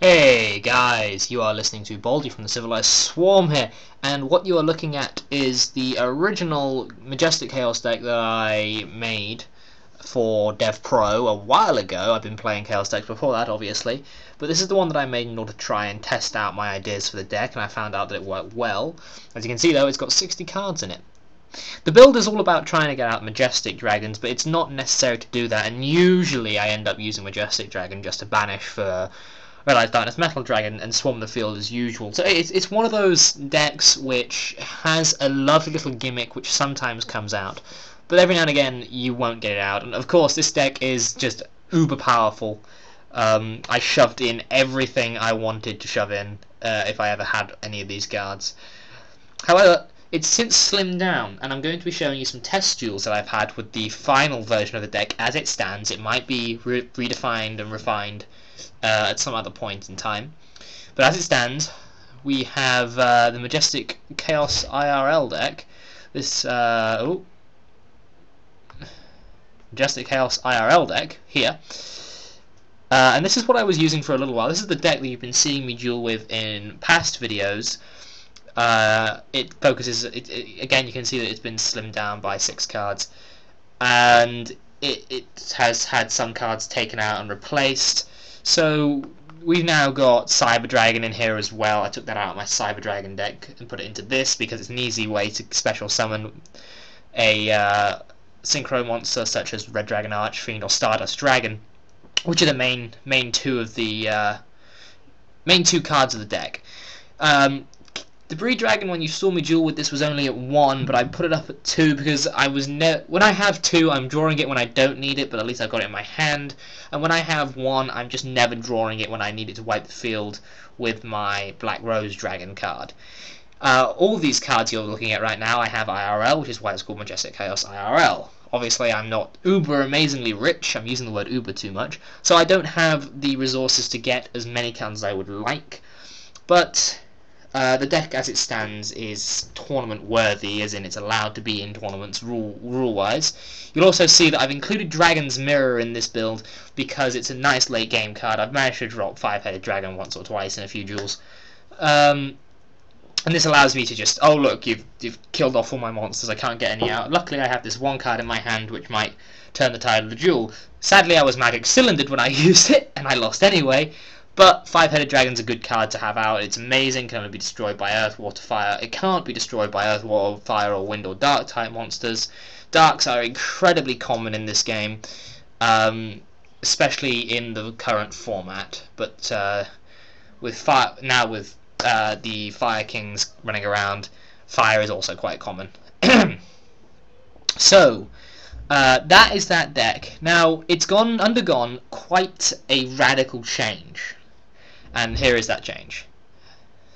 Hey guys, you are listening to Baldie from the Civilized Swarm here, and what you are looking at is the original Majestic Chaos Deck that I made for Dev Pro a while ago. I've been playing Chaos decks before that, obviously, but this is the one that I made in order to try and test out my ideas for the deck, and I found out that it worked well. As you can see though, it's got 60 cards in it. The build is all about trying to get out Majestic Dragons, but it's not necessary to do that, and usually I end up using Majestic Dragon just to banish for Realized Darkness Metal Dragon and swarm the field as usual. So it's one of those decks which has a lovely little gimmick which sometimes comes out, but every now and again you won't get it out. And of course this deck is just uber powerful. I shoved in everything I wanted to shove in if I ever had any of these cards. However, it's since slimmed down, and I'm going to be showing you some test duels that I've had with the final version of the deck as it stands. It might be redefined and refined at some other point in time, but as it stands, we have the Majestic Chaos IRL deck. This Majestic Chaos IRL deck here, and this is what I was using for a little while. This is the deck that you've been seeing me duel with in past videos. It focuses. Again, you can see that it's been slimmed down by 6 cards, and it has had some cards taken out and replaced. So we've now got Cyber Dragon in here as well. I took that out of my Cyber Dragon deck and put it into this because it's an easy way to special summon a synchro monster such as Red Dragon Archfiend or Stardust Dragon, which are the main two of the main 2 cards of the deck. The Breed Dragon, when you saw me duel with this, was only at 1, but I put it up at 2 because when I have 2, I'm drawing it when I don't need it, but at least I've got it in my hand. And when I have 1, I'm just never drawing it when I need it to wipe the field with my Black Rose Dragon card. All these cards you're looking at right now, I have IRL, which is why it's called Majestic Chaos IRL. Obviously, I'm not uber amazingly rich. I'm using the word uber too much, so I don't have the resources to get as many cards as I would like. But the deck as it stands is tournament worthy, as in it's allowed to be in tournaments rule wise. You'll also see that I've included Dragon's Mirror in this build because it's a nice late game card. I've managed to drop 5-headed dragon once or twice in a few duels. And this allows me to just, oh look, you've killed off all my monsters, I can't get any out. Luckily I have this 1 card in my hand which might turn the tide of the duel. Sadly I was magic cylindered when I used it, and I lost anyway. But 5-headed dragon's a good card to have out. It's amazing, can only be destroyed by earth, water, fire. It can't be destroyed by earth, water, fire, or wind or dark type monsters. Darks are incredibly common in this game, especially in the current format. But with fire now, with the Fire Kings running around, fire is also quite common. So that is that deck. Now it's undergone quite a radical change. And here is that change.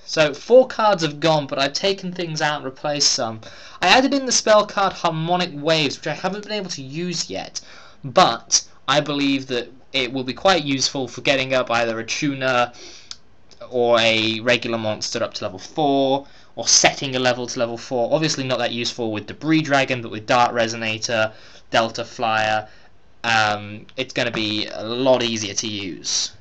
So 4 cards have gone, but I've taken things out and replaced some. I added in the spell card Harmonic Waves, which I haven't been able to use yet, but I believe that it will be quite useful for getting up either a tuner or a regular monster up to level 4, or setting a level to level 4. Obviously not that useful with Debris Dragon, but with Dart Resonator, Delta Flyer, it's going to be a lot easier to use.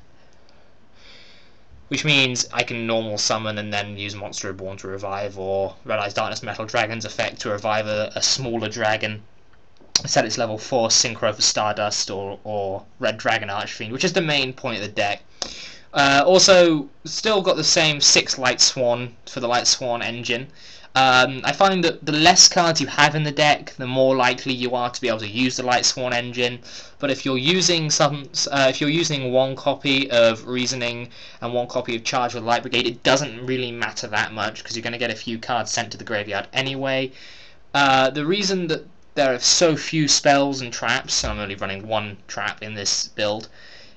Which means I can normal summon and then use Monster Reborn to revive, or Realized Darkness Metal Dragon's effect to revive a smaller dragon. Set its level 4 synchro for Stardust or Red Dragon Archfiend, which is the main point of the deck. Also, still got the same 6 Light Swan for the Light Swan engine. I find that the less cards you have in the deck, the more likely you are to be able to use the Light Swan engine. But if you're using 1 copy of Reasoning and 1 copy of Charge with Light Brigade, it doesn't really matter that much because you're going to get a few cards sent to the graveyard anyway. The reason that there are so few spells and traps, and I'm only running 1 trap in this build,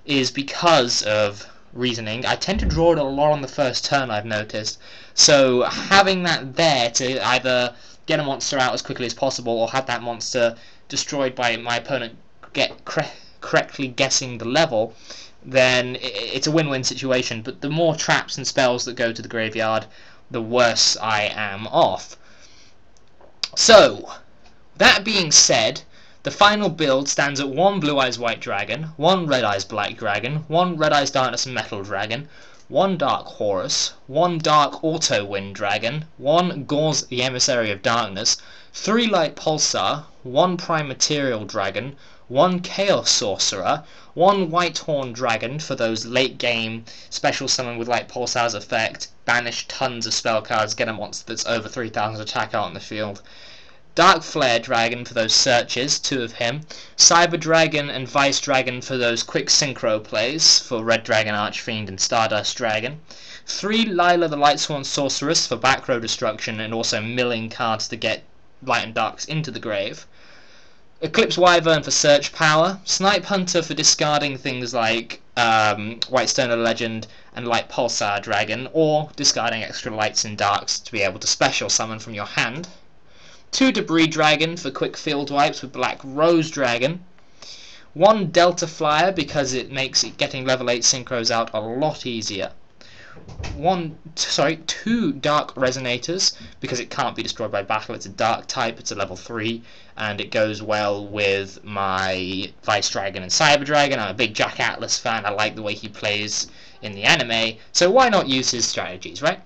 is because of Reasoning. I tend to draw it a lot on the first turn, I've noticed, so having that there to either get a monster out as quickly as possible or have that monster destroyed by my opponent correctly guessing the level, then it's a win-win situation. But the more traps and spells that go to the graveyard, the worse I am off. So, that being said, The final build stands at 1 Blue Eyes White Dragon, 1 Red Eyes Black Dragon, 1 Red Eyes Darkness Metal Dragon, 1 Dark Horus, 1 Dark Auto Wind Dragon, 1 Gauze the Emissary of Darkness, 3 Light Pulsar, 1 Prime Material Dragon, 1 Chaos Sorcerer, 1 Whitehorn Dragon for those late game special summon with Light Pulsar's effect, banish tons of spell cards, get a monster that's over 3000 attack out in the field. Dark Flare Dragon for those searches, 2 of him. Cyber Dragon and Vice Dragon for those quick synchro plays for Red Dragon Archfiend and Stardust Dragon. 3 Lila the Lightsworn Sorceress for back row destruction and also milling cards to get Light and Darks into the grave. Eclipse Wyvern for search power. Snipe Hunter for discarding things like Whitestone of Legend and Light Pulsar Dragon, or discarding extra lights and darks to be able to special summon from your hand. 2 Debris Dragon for quick field wipes with Black Rose Dragon. 1 Delta Flyer because it makes getting level 8 synchros out a lot easier. 2 Dark Resonators because it can't be destroyed by battle, it's a dark type, it's a level 3, and it goes well with my Vice Dragon and Cyber Dragon. I'm a big Jack Atlas fan, I like the way he plays in the anime, so why not use his strategies, right?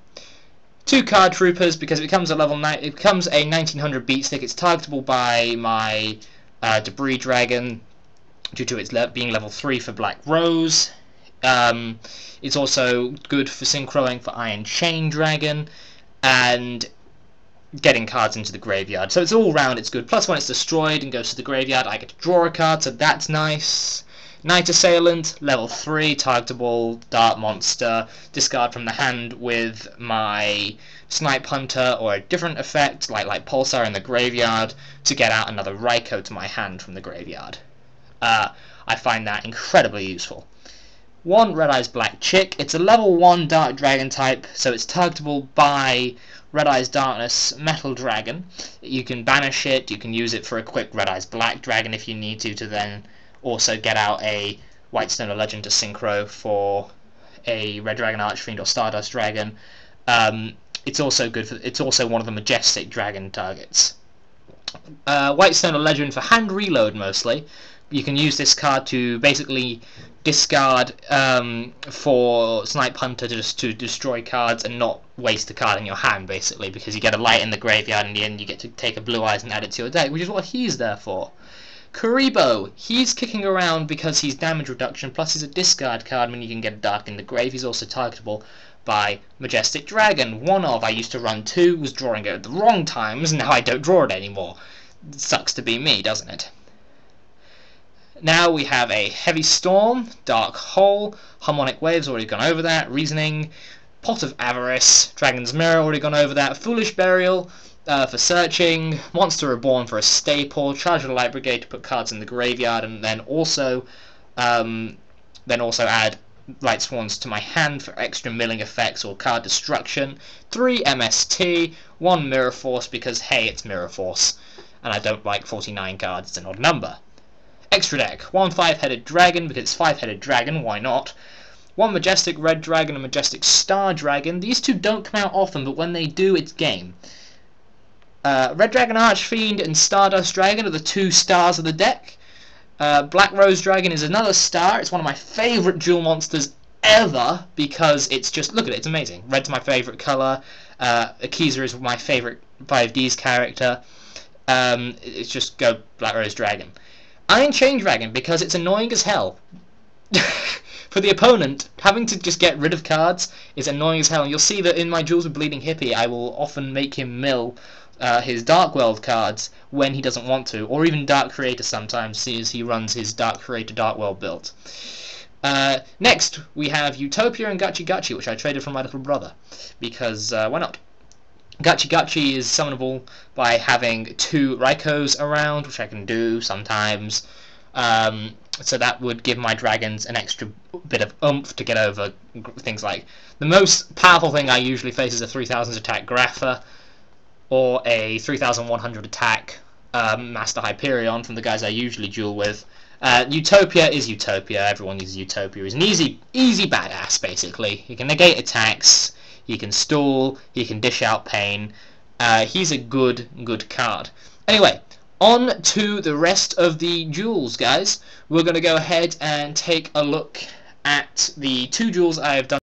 2 Card Troopers because it becomes a level 9. It becomes a 1900 beat stick. It's targetable by my Debris Dragon due to its being level 3 for Black Rose. It's also good for synchroing for Iron Chain Dragon and getting cards into the graveyard. So it's all round. It's good. Plus, when it's destroyed and goes to the graveyard, I get to draw a card, so that's nice. Night Assailant, level 3, targetable, Dark Monster, discard from the hand with my Snipe Hunter or a different effect, like Pulsar in the graveyard, to get out another Raikou to my hand from the graveyard. I find that incredibly useful. 1 Red Eyes Black Chick, it's a level 1 Dark Dragon type, so it's targetable by Red Eyes Darkness Metal Dragon. You can banish it, you can use it for a quick Red Eyes Black Dragon if you need to then also get out a Whitestone of Legend to synchro for a Red Dragon Archfiend or Stardust Dragon. It's also good for. It's also one of the Majestic Dragon targets. Whitestone of Legend for hand reload mostly. You can use this card to basically discard for Snipe Hunter to destroy cards and not waste a card in your hand, basically, because you get a light in the graveyard and in the end you get to take a Blue Eyes and add it to your deck, which is what he's there for. Kuriboh, he's kicking around because he's damage reduction, plus he's a discard card when you can get a dark in the grave. He's also targetable by Majestic Dragon. One of, I used to run 2, was drawing it at the wrong times, now I don't draw it anymore. It sucks to be me, doesn't it? Now we have a Heavy Storm, Dark Hole, Harmonic Waves, already gone over that, Reasoning, Pot of Avarice, Dragon's Mirror, already gone over that, Foolish Burial, for searching, Monster Reborn for a staple, Charge of the Light Brigade to put cards in the graveyard, and then also add Light Swans to my hand for extra milling effects or card destruction. 3 MST, 1 Mirror Force because hey, it's Mirror Force, and I don't like 49 cards, it's an odd number. Extra deck, 1 5-headed dragon because it's 5-headed dragon, why not? 1 Majestic Red Dragon and Majestic Star Dragon. These two don't come out often, but when they do, it's game. Red Dragon Archfiend and Stardust Dragon are the 2 stars of the deck. Black Rose Dragon is another star. It's one of my favourite duel monsters ever because it's just, look at it, it's amazing. Red's my favourite colour. Akiza is my favourite 5Ds character. It's just go Black Rose Dragon. Iron Chain Dragon because it's annoying as hell. For the opponent, having to just get rid of cards is annoying as hell. And you'll see that in my duels with Bleeding Hippie, I will often make him mill his Dark World cards when he doesn't want to, or even Dark Creator sometimes, as he runs his Dark Creator Dark World build. Next, we have Utopia and Gachi Gachi, which I traded from my little brother, because why not? Gachi Gachi is summonable by having 2 Raikous around, which I can do sometimes. So that would give my dragons an extra bit of oomph to get over things like... The most powerful thing I usually face is a 3000 attack Grapha, or a 3100 attack Master Hyperion from the guys I usually duel with. Utopia is Utopia, everyone uses Utopia. He's an easy badass, basically. He can negate attacks, he can stall, he can dish out pain. He's a good card. Anyway, on to the rest of the duels, guys. We're going to go ahead and take a look at the 2 duels I have done